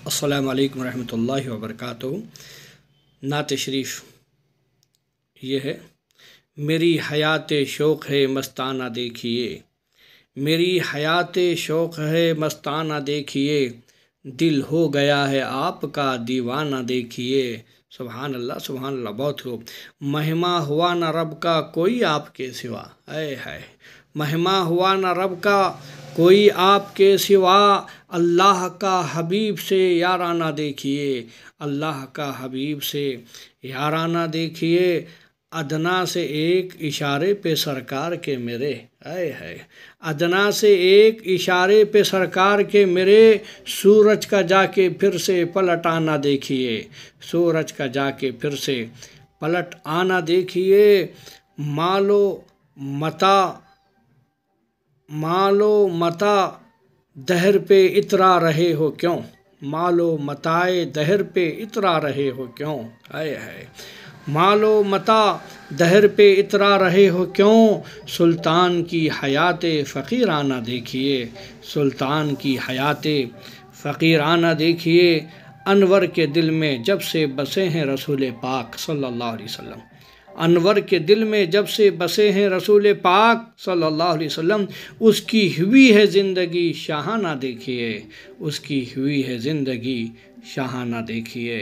अस्सलामु अलैकुम रहमतुल्लाहि व बरकातुहू। नात शरीफ ये है। मेरी हयात शौक़ है मस्ताना देखिए, मेरी हयात शौक़ है मस्ताना देखिए, दिल हो गया है आपका दीवाना देखिए। सुभान अल्लाह सुभान अल्लाह। बहुत खूब। महिमा हुआ न रब का कोई आपके सिवा, आए हाय, महिमा हुआ न रब का कोई आपके सिवा, अल्लाह का हबीब से याराना देखिए, अल्लाह का हबीब से याराना देखिए। अदना से एक इशारे पे सरकार के मेरे, आए है, अदना से एक इशारे पे सरकार के मेरे, सूरज का जाके फिर से पलट आना देखिए, सूरज का जाके फिर से पलट आना देखिए। मालो मता दहर पे इतरा रहे हो क्यों, मालो मताए दहर पे इतरा रहे हो क्यों, आए है, मालो मता दहर पे इतरा रहे हो क्यों। सुल्तान की हयाते फ़कीराना देखिए, सुल्तान की हयाते फ़कीराना देखिए। अनवर के दिल में जब से बसे हैं रसूल पाक सल्लल्लाहु अलैहि वसल्लम, अनवर के दिल में जब से बसे हैं रसूल पाक सल्लल्लाहु अलैहि वसल्लम, उसकी हुई है ज़िंदगी शाहाना देखिए, उसकी हुई है ज़िंदगी शाहाना देखिए।